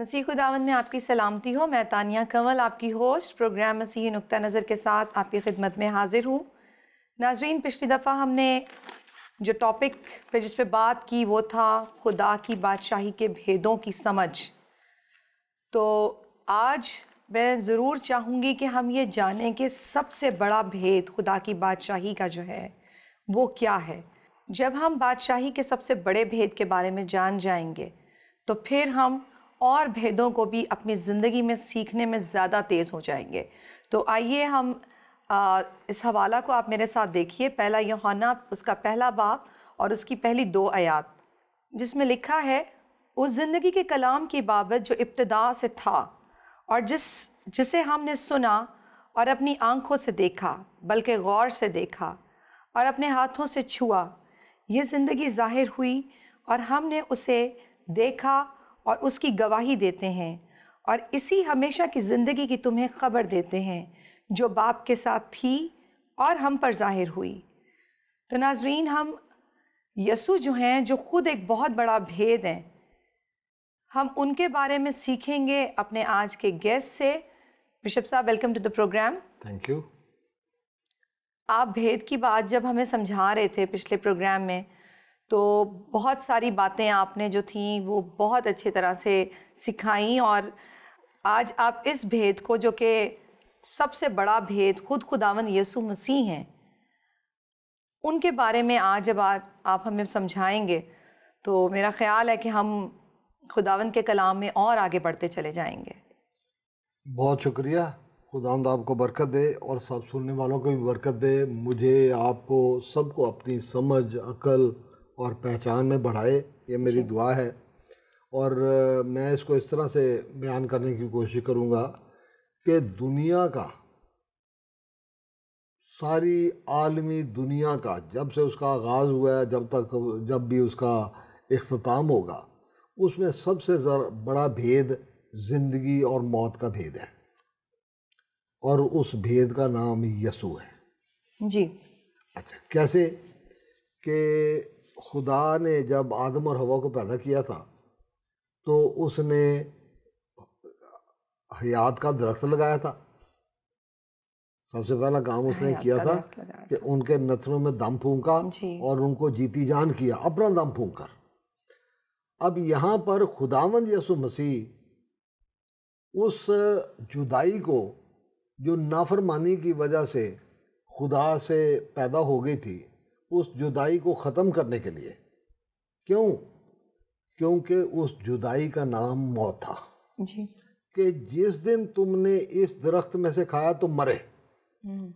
مسیح خداوند میں آپ کی سلامتی ہو۔ میں تانیہ کنول آپ کی ہوسٹ پروگرام مسیحی نقطہ نظر کے ساتھ آپ کی خدمت میں حاضر ہوں۔ ناظرین، پچھلی دفعہ ہم نے جو ٹاپک پہ جس پہ بات کی وہ تھا خدا کی بادشاہی کے بھیدوں کی سمجھ۔ تو آج میں ضرور چاہوں گی کہ ہم یہ جانیں کہ سب سے بڑا بھید خدا کی بادشاہی کا جو ہے وہ کیا ہے۔ جب ہم بادشاہی کے سب سے بڑے بھید کے بارے میں جان جائیں گے تو پھر ہم اور بھیدوں کو بھی اپنی زندگی میں سیکھنے میں زیادہ تیز ہو جائیں گے۔ تو آئیے ہم اس حوالہ کو آپ میرے ساتھ دیکھیے، پہلا یوحنا اس کا پہلا باب اور اس کی پہلی 2 آیات، جس میں لکھا ہے، اس زندگی کے کلام کی بابت جو ابتدا سے تھا اور جسے ہم نے سنا اور اپنی آنکھوں سے دیکھا، بلکہ غور سے دیکھا اور اپنے ہاتھوں سے چھوا، یہ زندگی ظاہر ہوئی اور ہم نے اسے دیکھا اور اس کی گواہی دیتے ہیں، اور اسی ہمیشہ کی زندگی کی تمہیں خبر دیتے ہیں جو باپ کے ساتھ تھی اور ہم پر ظاہر ہوئی۔ تو ناظرین، ہم یسوع جو ہیں، جو خود ایک بہت بڑا بھید ہیں، ہم ان کے بارے میں سیکھیں گے اپنے آج کے گیسٹ سے۔ بشپ صاحب، welcome to the program. Thank you. آپ بھید کی بات جب ہمیں سمجھا رہے تھے پچھلے پروگرام میں، تو بہت ساری باتیں آپ نے جو تھیں وہ بہت اچھی طرح سے سکھائیں، اور آج آپ اس بھید کو، جو کہ سب سے بڑا بھید خود خداوند یسوع مسیح ہیں، ان کے بارے میں آج جب آپ ہمیں سمجھائیں گے تو میرا خیال ہے کہ ہم خداوند کے کلام میں اور آگے بڑھتے چلے جائیں گے۔ بہت شکریہ۔ خداوند آپ کو برکت دے اور سب سننے والوں کو بھی برکت دے، مجھے، آپ کو، سب کو اپنی سمجھ، عقل اور پہچان میں بڑھائے، یہ میری دعا ہے۔ اور میں اس کو اس طرح سے بیان کرنے کی کوشش کروں گا کہ دنیا کا، ساری عالمی دنیا کا، جب سے اس کا آغاز ہوا ہے جب بھی اس کا اختتام ہوگا، اس میں سب سے بڑا بھید زندگی اور موت کا بھید ہے، اور اس بھید کا نام یسوع ہے۔ جی۔ اچھا، کیسے کہ خدا نے جب آدم اور حوا کو پیدا کیا تھا تو اس نے حیات کا درخت لگایا تھا۔ سب سے پہلا کام اس نے کیا تھا کہ ان کے نتنوں میں دم پھونکا اور ان کو جیتی جان کیا، اپنا دم پھونک کر۔ اب یہاں پر خداوند یسوع مسیح اس جدائی کو، جو نافرمانی کی وجہ سے خدا سے پیدا ہو گئی تھی، اس جدائی کو ختم کرنے کے لیے، کیونکہ اس جدائی کا نام موت تھا، کہ جس دن تم نے اس درخت میں سے کھایا تو مرے۔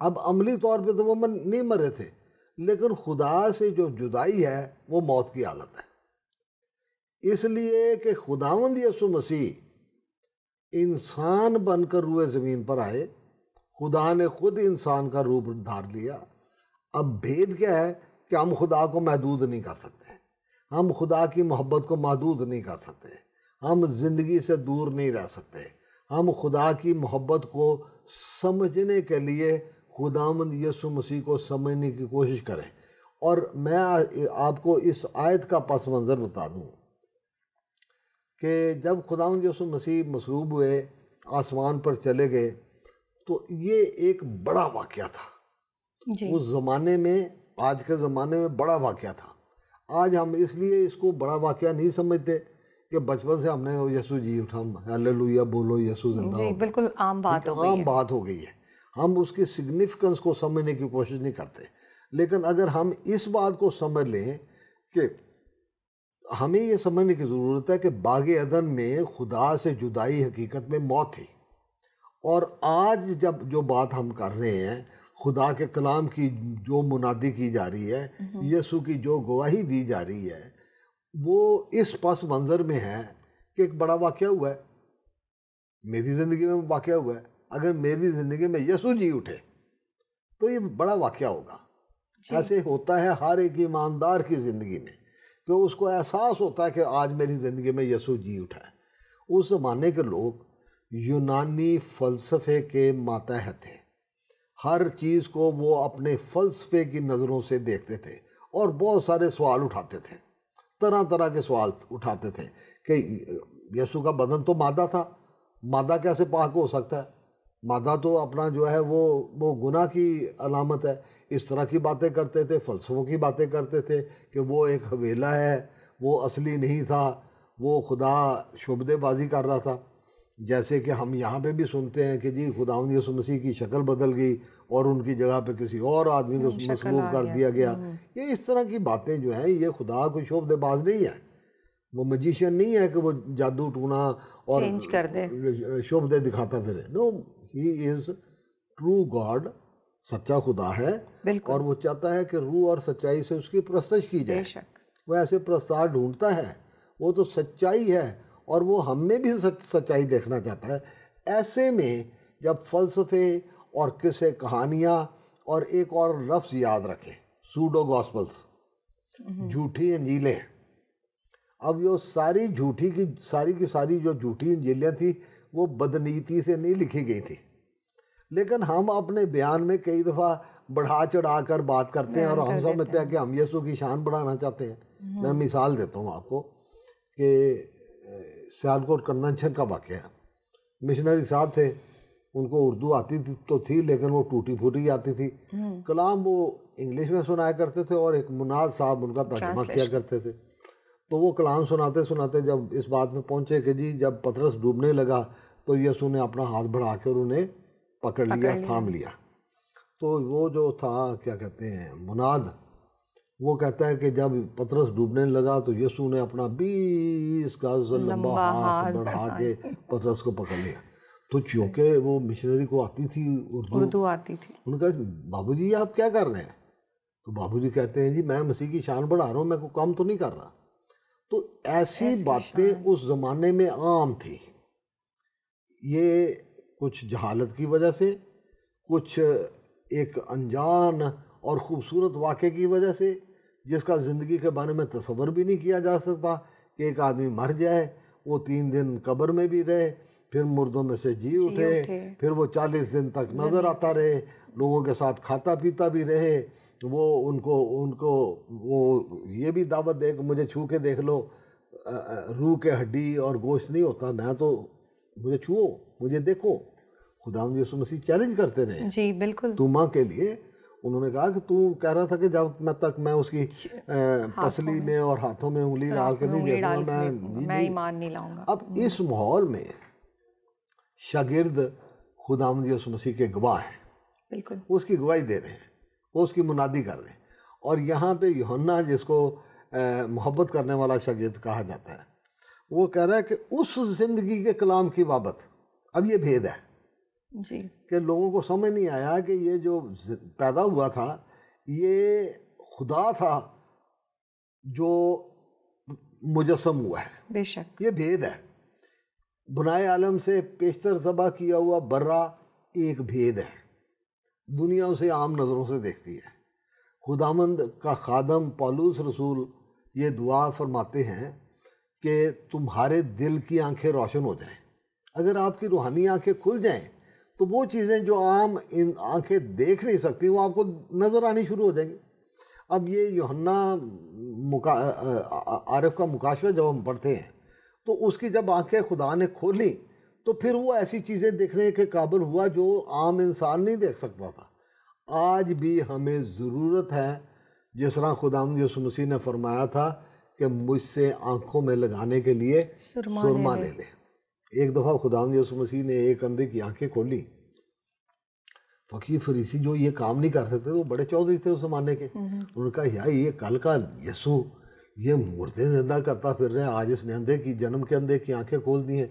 اب عملی طور پہ تو وہ نہیں مرے تھے، لیکن خدا سے جو جدائی ہے وہ موت کی حالت ہے۔ اس لیے کہ خداوند یسوع مسیح انسان بن کر روئے زمین پر آئے، خدا نے خود انسان کا روپ دھار لیا۔ اب بھید کیا ہے کہ ہم خدا کو محدود نہیں کر سکتے، ہم خدا کی محبت کو محدود نہیں کر سکتے، ہم زندگی سے دور نہیں رہ سکتے۔ ہم خدا کی محبت کو سمجھنے کے لیے خداوند یسوع مسیح کو سمجھنے کی کوشش کریں۔ اور میں آپ کو اس آیت کا پس منظر بتا دوں کہ جب خداوند یسوع مسیح مصلوب ہوئے، آسمان پر چلے گئے، تو یہ ایک بڑا واقعہ تھا۔ اس زمانے میں، آج کے زمانے میں بڑا واقعہ تھا۔ آج ہم اس لیے اس کو بڑا واقعہ نہیں سمجھتے کہ بچپن سے ہم نے یسوع جی اٹھا، ہیلیلویا بولو، یسوع زندہ ہو، بالکل عام بات ہو گئی ہے۔ عام بات ہو گئی ہے، ہم اس کی سگنیفیکنس کو سمجھنے کی کوشش نہیں کرتے۔ لیکن اگر ہم اس بات کو سمجھ لیں کہ ہمیں یہ سمجھنے کی ضرورت ہے کہ باغ عدن میں خدا سے جدائی حقیقت میں موت تھی، اور آج جب جو بات ہم کر رہے ہیں، خدا کے کلام کی جو منادی کی جا رہی ہے، یسوع کی جو گواہی دی جا رہی ہے، وہ اس پس منظر میں ہے کہ ایک بڑا واقعہ ہوا ہے، میری زندگی میں واقعہ ہوا ہے۔ اگر میری زندگی میں یسوع جی اٹھے تو یہ بڑا واقعہ ہوگا۔ ایسے ہوتا ہے ہر ایک ایماندار کی زندگی میں، کہ اس کو احساس ہوتا ہے کہ آج میری زندگی میں یسوع جی اٹھا ہے۔ اس زمانے کے لوگ یونانی فلسفے کے ماتحت تھے، ہر چیز کو وہ اپنے فلسفے کی نظروں سے دیکھتے تھے، اور بہت سارے سوال اٹھاتے تھے، طرح طرح کے سوال اٹھاتے تھے کہ یسوع کا بدن تو مادہ تھا، مادہ کیسے پاک ہو سکتا ہے؟ مادہ تو اپنا جو ہے وہ گناہ کی علامت ہے. اس طرح کی باتیں کرتے تھے، فلسفوں کی باتیں کرتے تھے کہ وہ ایک حویلا ہے، وہ اصلی نہیں تھا، وہ خدا شعبدے بازی کر رہا تھا. جیسے کہ ہم یہاں پہ بھی سنتے ہیں کہ جی خداوند یسوع مسیح کی شکل بدل گئی اور ان کی جگہ پہ کسی اور آدمی کو مصلوب کر دیا گیا. یہ اس طرح کی باتیں جو ہیں، یہ خدا کوئی شعبدے باز نہیں ہے، وہ میجیشین نہیں ہے کہ وہ جادو ٹونا اور چینج کر دے، شعبدے دکھاتا پھرے. نو، ہی از ٹرو گاڈ، سچا خدا ہے، اور وہ چاہتا ہے کہ روح اور سچائی سے اس کی پرستش کی جائے. وہ ایسے پرستار ڈھونڈتا ہے، وہ تو سچائی ہے، اور وہ ہم میں بھی سچائی دیکھنا چاہتا ہے. ایسے میں جب فلسفے اور قصے کہانیاں، اور ایک اور لفظ یاد رکھیں، سوڈو گاسپلز، جھوٹی انجیلیں. اب یہ ساری کی ساری جو جھوٹی انجیلیں تھیں وہ بدنیتی سے نہیں لکھی گئی تھی، لیکن ہم اپنے بیان میں کئی دفعہ بڑھا چڑھا کر بات کرتے ہیں اور ہم سمجھتے ہیں کہ ہم یسوع کی شان بڑھانا چاہتے ہیں. میں مثال دیتا ہوں آپ کو کہ سیالکوٹ کنونشن کا واقعہ ہے. مشنری صاحب تھے، ان کو اردو آتی تو تھی لیکن وہ ٹوٹی پھوٹی آتی تھی. کلام وہ انگلش میں سنایا کرتے تھے اور ایک مناد صاحب ان کا ترجمہ کیا کرتے تھے. تو وہ کلام سناتے سناتے جب اس بات میں پہنچے کہ جی جب پطرس ڈوبنے لگا تو یسوع نے اپنا ہاتھ بڑھا کر انہیں پکڑ لیا، تھام لیا. تو وہ جو تھا کیا کہتے ہیں مناد، وہ کہتا ہے کہ جب پطرس ڈوبنے لگا تو یسوع نے اپنا 20 گز لمبا ہاتھ بڑھا کے پطرس کو پکڑ لیا. تو چونکہ وہ مشنری کو آتی تھی اردو آتی تھی، انہوں نے کہا بابو جی آپ کیا کر رہے ہیں؟ تو بابو جی کہتے ہیں جی میں مسیح کی شان بڑھا رہا ہوں، میں کوئی کام تو نہیں کر رہا. تو ایسی باتیں اس زمانے میں عام تھی. یہ کچھ جہالت کی وجہ سے، کچھ ایک انجان اور خوبصورت واقعے کی وجہ سے، جس کا زندگی کے بارے میں تصور بھی نہیں کیا جا سکتا کہ ایک آدمی مر جائے، وہ 3 دن قبر میں بھی رہے، پھر مردوں میں سے جی اٹھے، پھر وہ 40 دن تک نظر آتا رہے، لوگوں کے ساتھ کھاتا پیتا بھی رہے. وہ ان کو وہ یہ بھی دعوت دے کہ مجھے چھو کے دیکھ لو، روح کے ہڈی اور گوشت نہیں ہوتا، میں تو مجھے چھو، مجھے دیکھو. خداوند یسوع مسیح چیلنج کرتے رہے جی بالکل تو ماں کے لیے. انہوں نے کہا کہ تو کہہ رہا تھا کہ جب تک میں اس کی پسلی میں اور ہاتھوں میں انگلی ڈال کے نہیں دیکھوں گا میں ایمان نہیں لاؤں گا. اب اس ماحول میں شاگرد خداوند یسوع مسیح کے گواہ ہیں، بالکل اس کی گواہی دے رہے ہیں، وہ اس کی منادی کر رہے ہیں. اور یہاں پہ یوحنا جس کو محبت کرنے والا شاگرد کہا جاتا ہے، وہ کہہ رہا ہے کہ اس زندگی کے کلام کی بابت اب یہ بھید ہے جی کہ لوگوں کو سمجھ نہیں آیا کہ یہ جو پیدا ہوا تھا یہ خدا تھا جو مجسم ہوا ہے. بے شک یہ بھید ہے. بنائے عالم سے پیشتر ذبح کیا ہوا برا ایک بھید ہے، دنیا اسے عام نظروں سے دیکھتی ہے. خداوند کا خادم پولس رسول یہ دعا فرماتے ہیں کہ تمہارے دل کی آنکھیں روشن ہو جائیں. اگر آپ کی روحانی آنکھیں کھل جائیں تو وہ چیزیں جو عام ان آنکھیں دیکھ نہیں سکتی وہ آپ کو نظر آنی شروع ہو جائیں گی. اب یہ یوحنا عارف کا مکاشفہ جب ہم پڑھتے ہیں تو اس کی جب آنکھیں خدا نے کھولی تو پھر وہ ایسی چیزیں دیکھنے کے قابل ہوا جو عام انسان نہیں دیکھ سکتا تھا. آج بھی ہمیں ضرورت ہے، جس طرح خداوند یسوع مسیح نے فرمایا تھا کہ مجھ سے آنکھوں میں لگانے کے لیے سرما لے لے. ایک دفعہ خداوند یسوع مسیح نے ایک اندھے کی آنکھیں کھولی. فقیر فریسی جو یہ کام نہیں کر سکتے وہ بڑے چودھری تھے اس زمانے کے. انہوں نے کہا یا یہ کل کا یسوع یہ مردے زندہ کرتا پھر رہے، آج اس نے اندھے کی جنم کے اندھے کی آنکھیں کھول دی ہیں،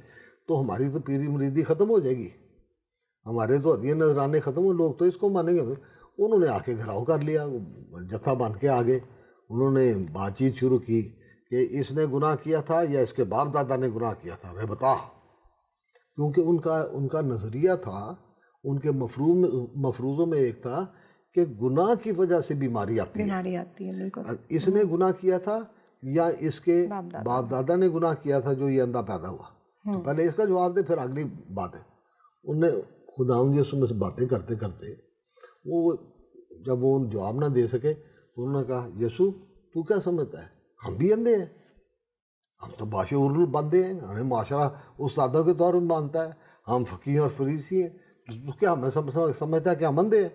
تو ہماری تو پیری مریدی ختم ہو جائے گی، ہمارے تو ہدیے نذرانے ختم ہو، لوگ تو اس کو مانیں گے. انہوں نے آ کے گھراؤ کر لیا، جتھا بن کے آگے انہوں نے بات چیت شروع کی کہ اس نے گناہ کیا تھا یا اس کے باپ دادا نے گناہ کیا تھا، میں بتا. کیونکہ ان کا نظریہ تھا، ان کے مفروضوں میں ایک تھا کہ گناہ کی وجہ سے بیماری آتی ہے. بالکل اس نے گناہ کیا تھا یا اس کے باپ دادا نے گناہ کیا تھا جو یہ اندھا پیدا ہوا. تو پہلے اس کا جواب دے، پھر اگلی بات ہے. انہوں نے خداوند یسوع سے باتیں کرتے کرتے وہ جب وہ جواب نہ دے سکے تو انہوں نے کہا یسوع تو کیا سمجھتا ہے، ہم بھی اندھے ہیں، ہم تو باشعور بندے ہیں، ہمیں معاشرہ استادوں کے طور پر مانتا ہے، ہم فقیہ اور فریسی ہیں، تو کیا ہمیں سمجھتا ہے کہ ہم اندھے ہیں؟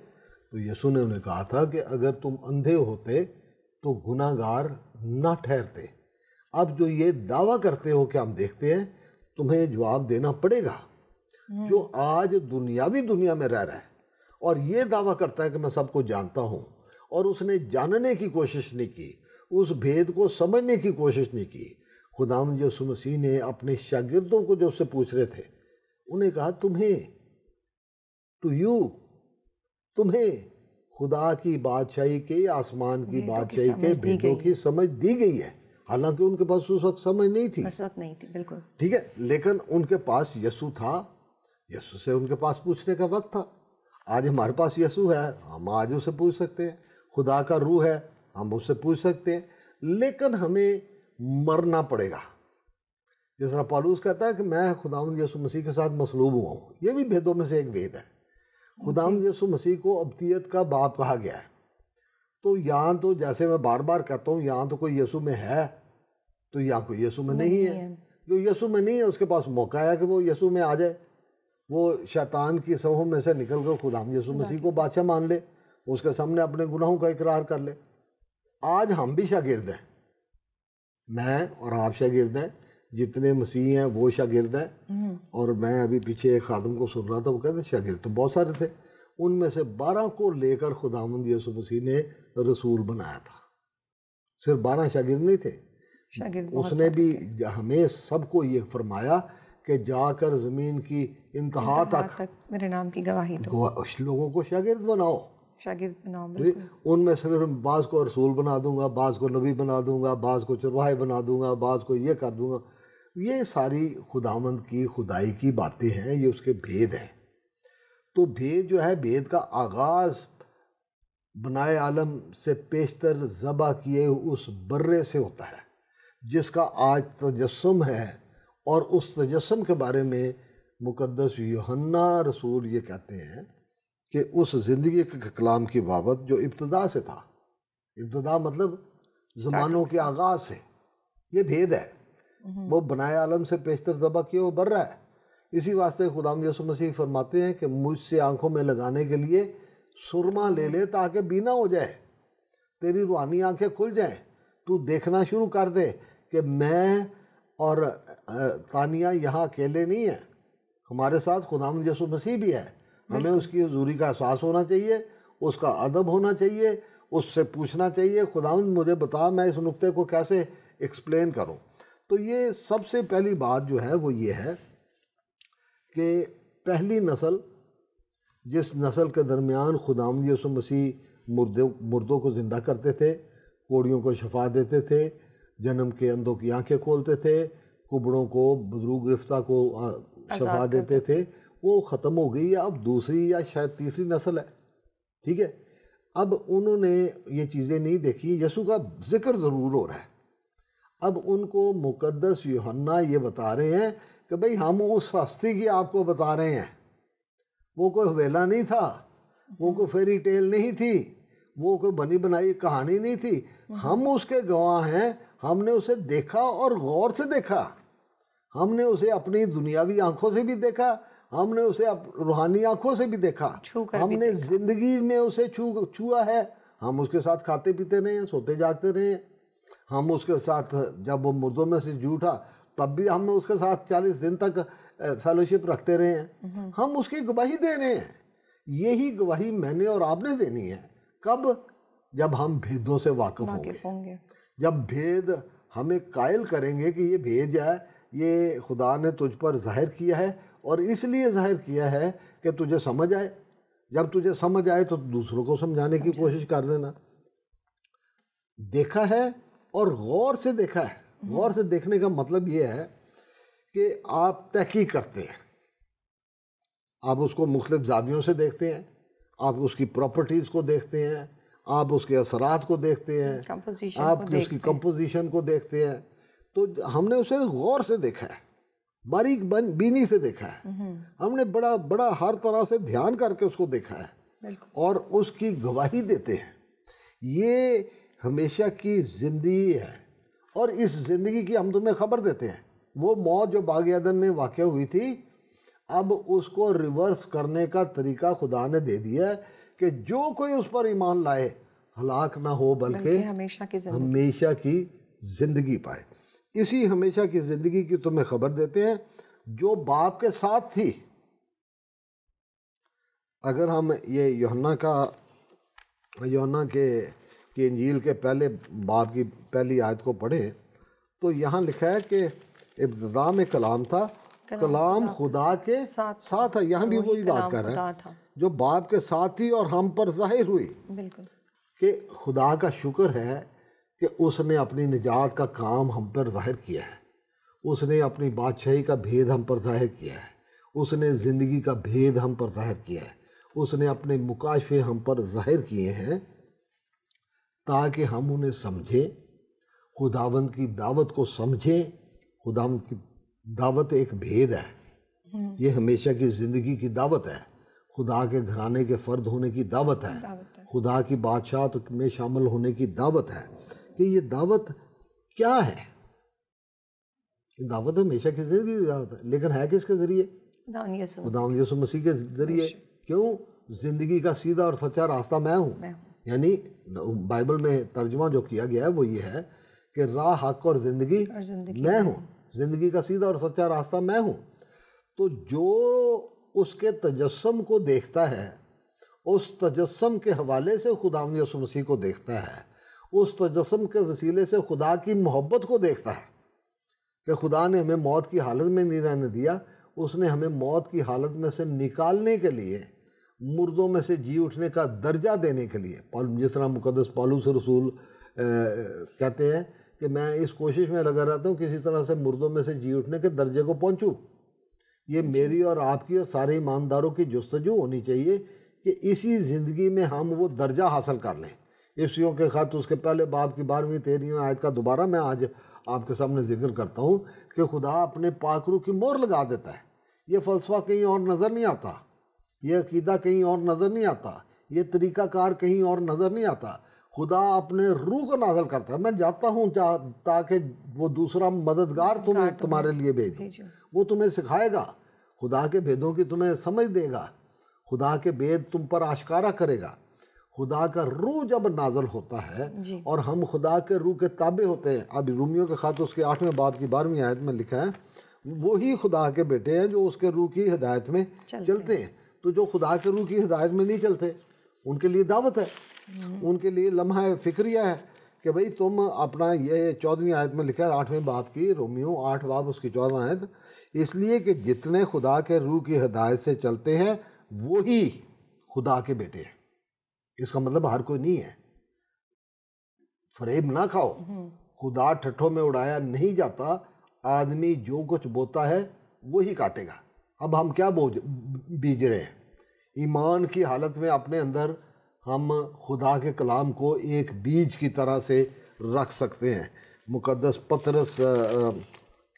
تو یسوع نے انہیں کہا تھا کہ اگر تم اندھے ہوتے تو گناہ گار نہ ٹھہرتے، اب جو یہ دعویٰ کرتے ہو کہ ہم دیکھتے ہیں، تمہیں جواب دینا پڑے گا۔ جو آج دنیاوی دنیا میں رہ رہا ہے اور یہ دعویٰ کرتا ہے کہ میں سب کو جانتا ہوں، اور اس نے جاننے کی کوشش نہیں کی، اس بھید کو سمجھنے کی کوشش نہیں کی، خداوند یسوع مسیح نے اپنے شاگردوں کو جو اس سے پوچھ رہے تھے، انہیں کہا تمہیں خدا کی بادشاہی کے، آسمان کی بادشاہی کے بھیدوں کی سمجھ دی گئی ہے، حالانکہ ان کے پاس اس وقت سمجھ نہیں تھی، بالکل ٹھیک ہے، لیکن ان کے پاس یسوع تھا، یسوع سے ان کے پاس پوچھنے کا وقت تھا۔ آج ہمارے پاس یسوع ہے، ہم آج اسے پوچھ سکتے ہیں، خدا کا روح ہے، ہم اس سے پوچھ سکتے ہیں، لیکن ہمیں مرنا پڑے گا۔ جس طرح پالوس کہتا ہے کہ میں خداوند یسوع مسیح کے ساتھ مصلوب ہوا ہوں، یہ بھی بھیدوں میں سے ایک بھید ہے۔ خداوند یسوع مسیح کو ابدیت کا باپ کہا گیا ہے، تو یہاں تو جیسے میں بار بار کہتا ہوں، یہاں تو کوئی یسوع میں ہے تو یہاں کوئی یسوع میں نہیں ہے۔ جو یسوع میں نہیں ہے اس کے پاس موقع ہے کہ وہ یسوع میں آ جائے، وہ شیطان کی سہوں میں سے نکل کر خداوند یسوع مسیح کو بادشاہ مان لے، اس کے سامنے اپنے گناہوں کا اقرار کر لے۔ آج ہم بھی شاگرد ہیں، میں اور آپ شاگرد ہیں، جتنے مسیح ہیں وہ شاگرد ہیں، اور میں ابھی پیچھے ایک خادم کو سن رہا تھا، وہ کہتے شاگرد تو بہت سارے تھے، ان میں سے 12 کو لے کر خداوند یسوع مسیح نے رسول بنایا تھا، صرف 12 شاگرد نہیں تھے، اس نے بھی ہمیں سب کو یہ فرمایا کہ جا کر زمین کی انتہا تک میرے نام کی گواہی دو، لوگوں کو شاگرد بناؤ۔ ان میں سے پھر بعض کو رسول بنا دوں گا، بعض کو نبی بنا دوں گا، بعض کو چرواہے بنا دوں گا، بعض کو یہ کر دوں گا۔ یہ ساری خداوند کی خدائی کی باتیں ہیں، یہ اس کے بھید ہیں۔ تو بھید جو ہے، بھید کا آغاز بنائے عالم سے پیشتر ذبح کیے اس برے سے ہوتا ہے، جس کا آج تجسم ہے، اور اس تجسم کے بارے میں مقدس یوحنا رسول یہ کہتے ہیں کہ اس زندگی کے کلام کی بابت جو ابتدا سے تھا، ابتدا مطلب زمانوں کے آغاز سے، یہ بھید ہے، وہ بنائے عالم سے پیشتر ذبح کیے وہ بر رہا ہے۔ اسی واسطے خداوند یسوع مسیح فرماتے ہیں کہ مجھ سے آنکھوں میں لگانے کے لیے سرما لے لے تاکہ بینا ہو جائے، تیری روحانی آنکھیں کھل جائیں، تو دیکھنا شروع کر دے کہ میں اور تانیہ یہاں اکیلے نہیں ہیں، ہمارے ساتھ خداوند یسوع مسیح بھی ہے۔ ہمیں اس کی حضوری کا احساس ہونا چاہیے، اس کا ادب ہونا چاہیے، اس سے پوچھنا چاہیے خداوند مجھے بتا میں اس نقطے کو کیسے ایکسپلین کروں۔ تو یہ سب سے پہلی بات جو ہے وہ یہ ہے کہ پہلی نسل، جس نسل کے درمیان خداوند یسوع مسیح مردوں کو زندہ کرتے تھے، کوڑیوں کو شفا دیتے تھے، جنم کے اندھوں کی آنکھیں کھولتے تھے، کبڑوں کو، بدروگ گرفتہ کو شفا دیتے تھے، وہ ختم ہو گئی ہے۔ اب دوسری یا شاید تیسری نسل ہے، ٹھیک ہے۔ اب انہوں نے یہ چیزیں نہیں دیکھی، یسوع کا ذکر ضرور ہو رہا ہے۔ اب ان کو مقدس یوحنا یہ بتا رہے ہیں کہ بھئی ہم اس ہستی کی آپ کو بتا رہے ہیں، وہ کوئی حویلا نہیں تھا، وہ کوئی فیری ٹیل نہیں تھی، وہ کوئی بنی بنائی کہانی نہیں تھی، ہم اس کے گواہ ہیں، ہم نے اسے دیکھا اور غور سے دیکھا، ہم نے اسے اپنی دنیاوی آنکھوں سے بھی دیکھا، ہم نے اسے روحانی آنکھوں سے بھی دیکھا، ہم نے زندگی میں اسے چھوا ہے، ہم اس کے ساتھ کھاتے پیتے رہے ہیں، سوتے جاگتے رہے ہیں، ہم اس کے ساتھ جب وہ مردوں میں سے جی اٹھا تب بھی ہم اس کے ساتھ 40 دن تک فیلوشپ رکھتے رہے ہیں، ہم اس کی گواہی دے رہے ہیں۔ یہی گواہی میں نے اور آپ نے دینی ہے، کب؟ جب ہم بھیدوں سے واقف ہوں گے، جب بھید ہمیں قائل کریں گے کہ یہ بھید ہے، یہ خدا نے تجھ پر ظاہر کیا ہے، اور اس لیے ظاہر کیا ہے کہ تجھے سمجھ آئے، جب تجھے سمجھ آئے تو دوسروں کو سمجھانے کی کوشش کر دینا۔ دیکھا ہے اور غور سے دیکھا ہے۔ غور سے دیکھنے کا مطلب یہ ہے کہ آپ تحقیق کرتے ہیں، آپ اس کو مختلف زاویوں سے دیکھتے ہیں، آپ اس کی پراپرٹیز کو دیکھتے ہیں، آپ اس کے اثرات کو دیکھتے ہیں، آپ اس کی کمپوزیشن کو دیکھتے ہیں۔ تو ہم نے اسے غور سے دیکھا ہے، باریک بینی سے دیکھا ہے، ہم نے بڑا بڑا ہر طرح سے دھیان کر کے اس کو دیکھا ہے اور اس کی گواہی دیتے ہیں۔ یہ ہمیشہ کی زندگی ہے، اور اس زندگی کی ہم تمہیں خبر دیتے ہیں. وہ موت جو باغ عدن میں واقع ہوئی تھی، اب اس کو ریورس کرنے کا طریقہ خدا نے دے دیا ہے کہ جو کوئی اس پر ایمان لائے ہلاک نہ ہو بلکہ ہمیشہ کی زندگی پائے. اسی ہمیشہ کی زندگی کی تمہیں خبر دیتے ہیں جو باپ کے ساتھ تھی. اگر ہم یہ یوحنا کی انجیل کے پہلے باب کی پہلی آیت کو پڑھیں تو یہاں لکھا ہے کہ ابتداء میں کلام تھا، کلام خدا کے ساتھ ہے. یہاں بھی وہی بات کر رہا ہے جو باپ کے ساتھ تھی اور ہم پر ظاہر ہوئی. بالکل کہ خدا کا شکر ہے کہ اس نے اپنی نجات کا کام ہم پر ظاہر کیا ہے. اس نے اپنی بادشاہی کا بھید ہم پر ظاہر کیا ہے. اس نے زندگی کا بھید ہم پر ظاہر کیا ہے. اس نے اپنے مکاشفے ہم پر ظاہر کیے ہیں تاکہ ہم انہیں سمجھیں، خداوند کی دعوت کو سمجھیں. خداوند کی دعوت ایک بھید ہے. یہ ہمیشہ کی زندگی کی دعوت ہے. خدا کے گھرانے کے فرد ہونے کی دعوت ہے. خدا کی بادشاہت میں شامل ہونے کی دعوت ہے. کہ یہ دعوت کیا ہے؟ دعوت ہمیشہ کی زندگی کی دعوت ہے، لیکن ہے کس کے ذریعے؟ خداوند یسوع مسیح کے ذریعے. کیوں؟ زندگی کا سیدھا اور سچا راستہ میں ہوں. یعنی بائبل میں ترجمہ جو کیا گیا ہے وہ یہ ہے کہ راہ، حق اور زندگی میں ہوں. زندگی کا سیدھا اور سچا راستہ میں ہوں. تو جو اس کے تجسم کو دیکھتا ہے، اس تجسم کے حوالے سے خداوند یسوع مسیح کو دیکھتا ہے. اس تجسم کے وسیلے سے خدا کی محبت کو دیکھتا ہے کہ خدا نے ہمیں موت کی حالت میں نہیں رہنے دیا. اس نے ہمیں موت کی حالت میں سے نکالنے کے لیے، مردوں میں سے جی اٹھنے کا درجہ دینے کے لیے، جس طرح مقدس پالوس رسول کہتے ہیں کہ میں اس کوشش میں لگا رہتا ہوں کسی طرح سے مردوں میں سے جی اٹھنے کے درجے کو پہنچوں. یہ میری اور آپ کی اور سارے ایمانداروں کی جستجو ہونی چاہیے کہ اسی زندگی میں ہم وہ درجہ حاصل کر لیں. عیسویوں کے خط اس کے پہلے باب کی 12ویں 13ویں آیت کا دوبارہ میں آج آپ کے سامنے ذکر کرتا ہوں کہ خدا اپنے پاک روح کی مہر لگا دیتا ہے. یہ فلسفہ کہیں اور نظر نہیں آتا، یہ عقیدہ کہیں اور نظر نہیں آتا، یہ طریقہ کار کہیں اور نظر نہیں آتا. خدا اپنے روح کو نازل کرتا ہے. میں جاتا ہوں تاکہ وہ دوسرا مددگار تمہارے لیے بھیجوں. وہ تمہیں سکھائے گا، خدا کے بھیدوں کی تمہیں سمجھ دے گا، خدا کے بھید تم پر آشکارا کرے گا. خدا کا روح جب نازل ہوتا ہے اور ہم خدا کے روح کے تابع ہوتے ہیں. اب رومیوں کے خط اس کے 8ویں باب کی 12ویں آیت میں لکھا ہے وہی خدا کے بیٹے ہیں جو اس کے روح کی ہدایت میں چلتے ہیں. تو جو خدا کے روح کی ہدایت میں نہیں چلتے ان کے لیے دعوت ہے، ان کے لیے لمحہ فکریہ ہے کہ بھئی تم اپنا، یہ 14ویں آیت میں لکھا ہے 8ویں باب کی، رومیوں 8 باب اس کی 14 آیت، اس لیے کہ جتنے خدا کے روح کی ہدایت سے چلتے ہیں وہی خدا کے بیٹے ہیں. اس کا مطلب ہر کوئی نہیں ہے. فریب نہ کھاؤ. خدا ٹھٹھوں میں اڑایا نہیں جاتا. آدمی جو کچھ بوتا ہے وہی کاٹے گا. اب ہم کیا بیج رہے ہیں؟ ایمان کی حالت میں اپنے اندر ہم خدا کے کلام کو ایک بیج کی طرح سے رکھ سکتے ہیں. مقدس پطرس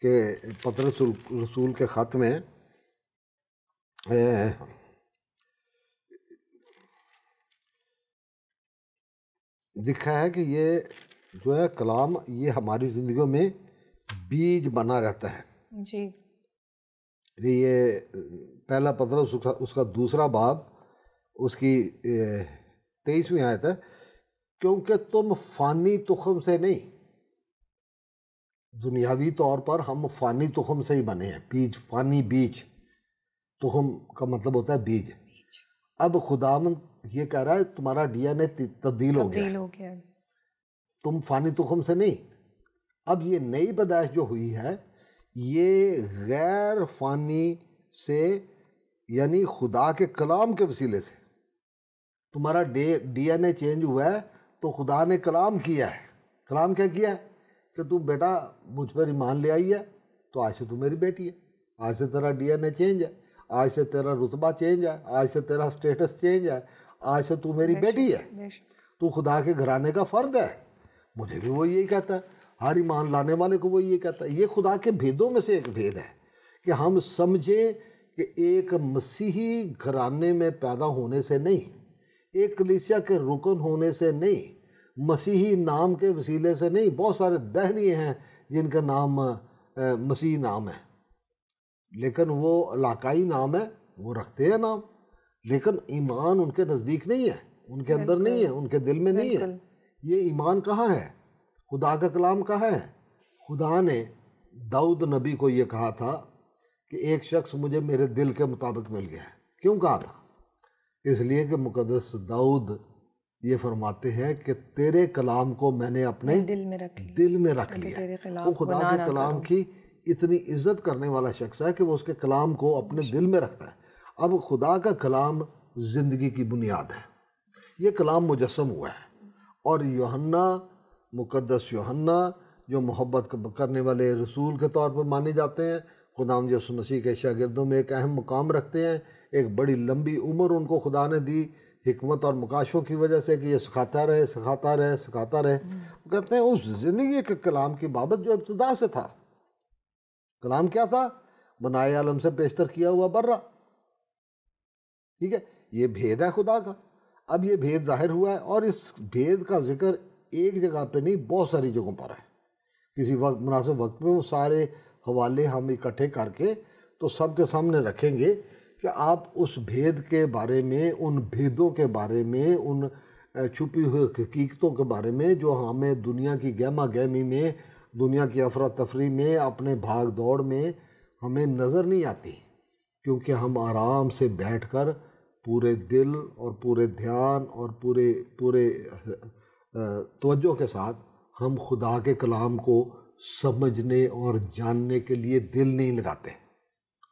رسول کے خط میں لکھا ہے کہ یہ جو ہے کلام یہ ہماری زندگیوں میں بیج بنا رہتا ہے. جی یہ پہلا پطرس اس کا 2 باب اس کی 23ویں آیت ہے. کیونکہ تم فانی تخم سے نہیں، دنیاوی طور پر ہم فانی تخم سے ہی بنے ہیں. بیج، فانی بیج، تخم کا مطلب ہوتا ہے بیج. اب خداوند یہ کہہ رہا ہے تمہارا ڈی این اے تبدیل ہو گیا. تم فانی تخم سے نہیں. اب یہ نئی پیدائش جو ہوئی ہے یہ غیر فانی سے، یعنی خدا کے کلام کے وسیلے سے تمہارا ڈی این اے چینج ہوا ہے. تو خدا نے کلام کیا ہے. کلام کیا کیا ہے کہ تم بیٹا مجھ پر ایمان لے آئی ہے تو آج سے تو میری بیٹی ہے. آج سے تیرا ڈی این اے چینج ہے. آج سے تیرا رتبہ چینج ہے. آج سے تیرا سٹیٹس چینج ہے. آج سے تو میری بیٹی ہے. تو خدا کے گھرانے کا فرد ہے. مجھے بھی وہ یہی کہتا ہے، ہر ایمان لانے والے کو وہ یہی کہتا ہے. یہ خدا کے بھیدوں میں سے ایک بھید ہے کہ ہم سمجھیں کہ ایک مسیحی گھرانے میں پیدا ہونے سے نہیں، ایک کلیسیا کے رکن ہونے سے نہیں، مسیحی نام کے وسیلے سے نہیں. بہت سارے دہنی ہیں جن کا نام مسیحی نام ہے، لیکن وہ علاقائی نام ہے، وہ رکھتے ہیں نام، لیکن ایمان ان کے نزدیک نہیں ہے، ان کے اندر نہیں ہے، ان کے دل میں نہیں ہے. یہ ایمان کہاں ہے؟ خدا کا کلام کہاں ہے؟ خدا نے داؤد نبی کو یہ کہا تھا کہ ایک شخص مجھے میرے دل کے مطابق مل گیا ہے. کیوں کہا تھا؟ اس لیے کہ مقدس داؤد یہ فرماتے ہیں کہ تیرے کلام کو میں نے اپنے دل میں رکھ لیا. وہ خدا کے کلام کی اتنی عزت کرنے والا شخص ہے کہ وہ اس کے کلام کو اپنے دل میں رکھتا ہے. اب خدا کا کلام زندگی کی بنیاد ہے. یہ کلام مجسم ہوا ہے، اور یوحنا، مقدس یوحنا جو محبت کرنے والے رسول کے طور پر مانے جاتے ہیں، خداوند یسوع مسیح کے شاگردوں میں ایک اہم مقام رکھتے ہیں. ایک بڑی لمبی عمر ان کو خدا نے دی حکمت اور مکاشفوں کی وجہ سے کہ یہ سکھاتا رہے سکھاتا رہے سکھاتا رہے. کہتے ہیں اس زندگی کے کلام کی بابت جو ابتدا سے تھا. کلام کیا تھا؟ بنائے عالم سے پیشتر کیا ہوا برہ. ٹھیک ہے، یہ بھید ہے خدا کا. اب یہ بھید ظاہر ہوا ہے، اور اس بھید کا ذکر ایک جگہ پہ نہیں، بہت ساری جگہوں پر ہے. کسی وقت مناسب وقت میں وہ سارے حوالے ہم اکٹھے کر کے تو سب کے سامنے رکھیں گے کہ آپ اس بھید کے بارے میں، ان بھیدوں کے بارے میں، ان چھپی ہوئی حقیقتوں کے بارے میں جو ہمیں دنیا کی گہما گہمی میں، دنیا کی افراتفری میں، اپنے بھاگ دوڑ میں ہمیں نظر نہیں آتی، کیونکہ ہم آرام سے بیٹھ کر پورے دل اور پورے دھیان اور پورے توجہ کے ساتھ ہم خدا کے کلام کو سمجھنے اور جاننے کے لیے دل نہیں لگاتے.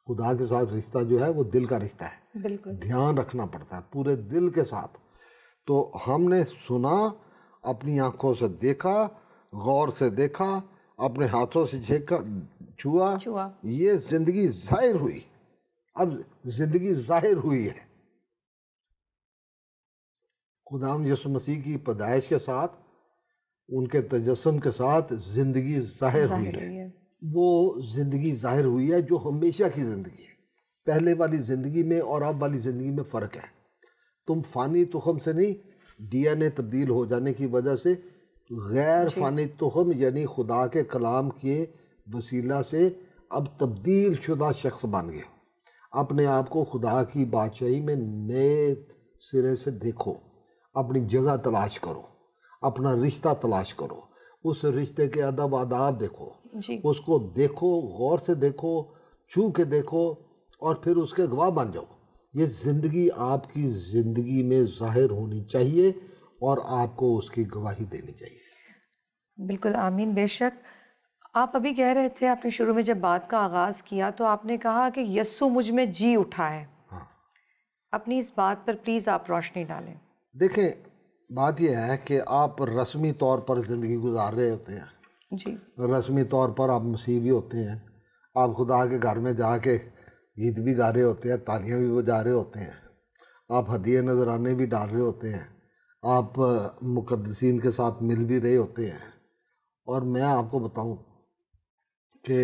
خدا کے ساتھ رشتہ جو ہے وہ دل کا رشتہ ہے. بالکل دھیان رکھنا پڑتا ہے پورے دل کے ساتھ. تو ہم نے سنا، اپنی آنکھوں سے دیکھا، غور سے دیکھا، اپنے ہاتھوں سے چھوا، یہ زندگی ظاہر ہوئی. اب زندگی ظاہر ہوئی ہے خداوند یسوع مسیح کی پیدائش کے ساتھ، ان کے تجسم کے ساتھ زندگی ظاہر ہوئی ہے. وہ زندگی ظاہر ہوئی ہے جو ہمیشہ کی زندگی ہے. پہلے والی زندگی میں اور اب والی زندگی میں فرق ہے. تم فانی تخم سے نہیں، ڈی این اے تبدیل ہو جانے کی وجہ سے غیر فانی تخم یعنی خدا کے کلام کے وسیلہ سے اب تبدیل شدہ شخص بن گئے. اپنے آپ کو خدا کی بادشاہی میں نئے سرے سے دیکھو، اپنی جگہ تلاش کرو، اپنا رشتہ تلاش کرو، اس رشتے کے ادب آداب دیکھو، اس کو دیکھو، غور سے دیکھو، چھو کے دیکھو، اور پھر اس کے گواہ بن جاؤ. یہ زندگی آپ کی زندگی میں ظاہر ہونی چاہیے اور آپ کو اس کی گواہی دینی چاہیے. بالکل آمین. بے شک. آپ ابھی کہہ رہے تھے، آپ نے شروع میں جب بات کا آغاز کیا تو آپ نے کہا کہ یسوع مجھ میں جی اٹھا ہے. ہاں، اپنی اس بات پر پلیز آپ روشنی ڈالیں. دیکھیں، بات یہ ہے کہ آپ رسمی طور پر زندگی گزار رہے ہوتے ہیں. جی. رسمی طور پر آپ مسیحی ہوتے ہیں، آپ خدا کے گھر میں جا کے گیت بھی گا رہے ہوتے ہیں، تالیاں بھی بجا رہے ہوتے ہیں، آپ ہدیے نذرانے بھی ڈال رہے ہوتے ہیں، آپ مقدسین کے ساتھ مل بھی رہے ہوتے ہیں. اور میں آپ کو بتاؤں کہ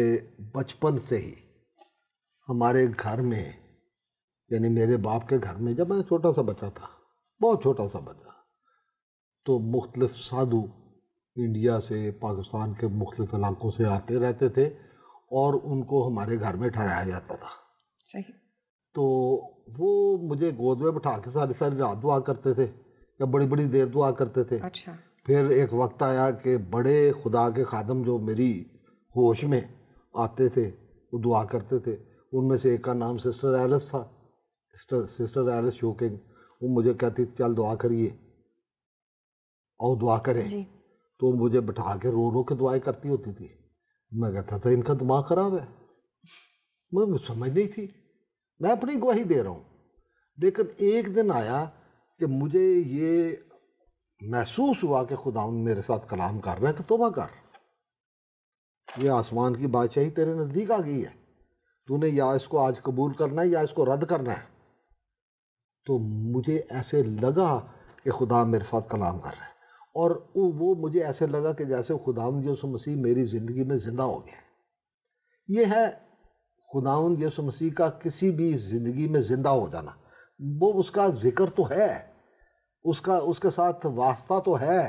بچپن سے ہی ہمارے گھر میں، یعنی میرے باپ کے گھر میں، جب میں چھوٹا سا بچہ تھا، بہت چھوٹا سا بچہ، تو مختلف سادھو انڈیا سے، پاکستان کے مختلف علاقوں سے آتے رہتے تھے اور ان کو ہمارے گھر میں ٹھہرایا جاتا تھا. صحیح. تو وہ مجھے گود میں بٹھا کے ساری ساری رات دعا کرتے تھے یا بڑی بڑی دیر دعا کرتے تھے. اچھا. پھر ایک وقت آیا کہ بڑے خدا کے خادم جو میری ہوش میں آتے تھے وہ دعا کرتے تھے. ان میں سے ایک کا نام سسٹر ایلس تھا، سسٹر ایلس شوکنگ. وہ مجھے کہتی تھی چل دعا کریے، اور دعا کریں. جی. تو مجھے بٹھا کے رو رو کے دعائیں کرتی ہوتی تھی. میں کہتا تھا ان کا دماغ خراب ہے، مجھے سمجھ نہیں تھی، میں اپنی گواہی دے رہا ہوں. لیکن ایک دن آیا کہ مجھے یہ محسوس ہوا کہ خداوند میرے ساتھ کلام کر رہا ہے کہ توبہ کر، یہ آسمان کی بادشاہی تیرے نزدیک آ گئی ہے، تو نے یا اس کو آج قبول کرنا ہے یا اس کو رد کرنا ہے. تو مجھے ایسے لگا کہ خدا میرے ساتھ کلام کر رہا ہے، اور وہ مجھے ایسے لگا کہ جیسے خداوند یسوع مسیح میری زندگی میں زندہ ہو گیا. یہ ہے خداوند یسوع مسیح کا کسی بھی زندگی میں زندہ ہو جانا. وہ اس کا ذکر تو ہے، اس کے ساتھ واسطہ تو ہے،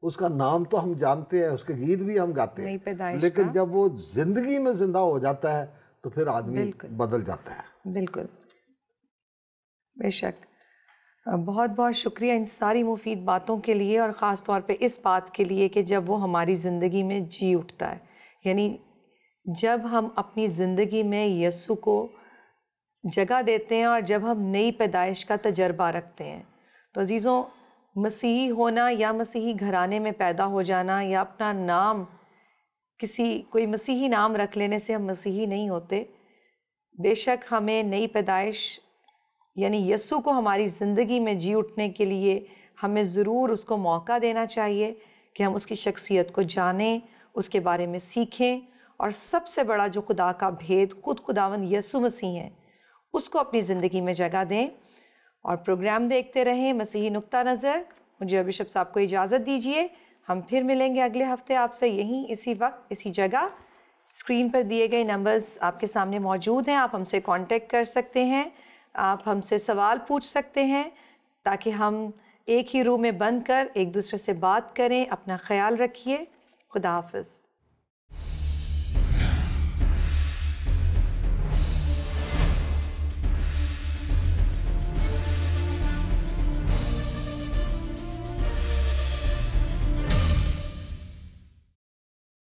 اس کا نام تو ہم جانتے ہیں، اس کے گیت بھی ہم گاتے ہیں، لیکن جب وہ زندگی میں زندہ ہو جاتا ہے تو پھر آدمی بدل جاتا ہے۔ بالکل، بے شک۔ بہت بہت شکریہ ان ساری مفید باتوں کے لیے، اور خاص طور پہ اس بات کے لیے کہ جب وہ ہماری زندگی میں جی اٹھتا ہے، یعنی جب ہم اپنی زندگی میں یسوع کو جگہ دیتے ہیں اور جب ہم نئی پیدائش کا تجربہ رکھتے ہیں۔ تو عزیزوں، مسیحی ہونا یا مسیحی گھرانے میں پیدا ہو جانا یا اپنا نام کوئی مسیحی نام رکھ لینے سے ہم مسیحی نہیں ہوتے۔ بے شک ہمیں نئی پیدائش یعنی یسوع کو ہماری زندگی میں جی اٹھنے کے لیے ہمیں ضرور اس کو موقع دینا چاہیے کہ ہم اس کی شخصیت کو جانیں، اس کے بارے میں سیکھیں، اور سب سے بڑا جو خدا کا بھید خود خداوند یسوع مسیح ہیں اس کو اپنی زندگی میں جگہ دیں۔ اور پروگرام دیکھتے رہیں مسیحی نقطہ نظر۔ مجھے بشپ صاحب کو اجازت دیجیے، ہم پھر ملیں گے اگلے ہفتے آپ سے یہیں اسی وقت اسی جگہ۔ اسکرین پر دیے گئے نمبرز آپ کے سامنے موجود ہیں، آپ ہم سے کانٹیکٹ کر سکتے ہیں، آپ ہم سے سوال پوچھ سکتے ہیں تاکہ ہم ایک ہی روم میں بند کر ایک دوسرے سے بات کریں۔ اپنا خیال رکھیے، خدا حافظ۔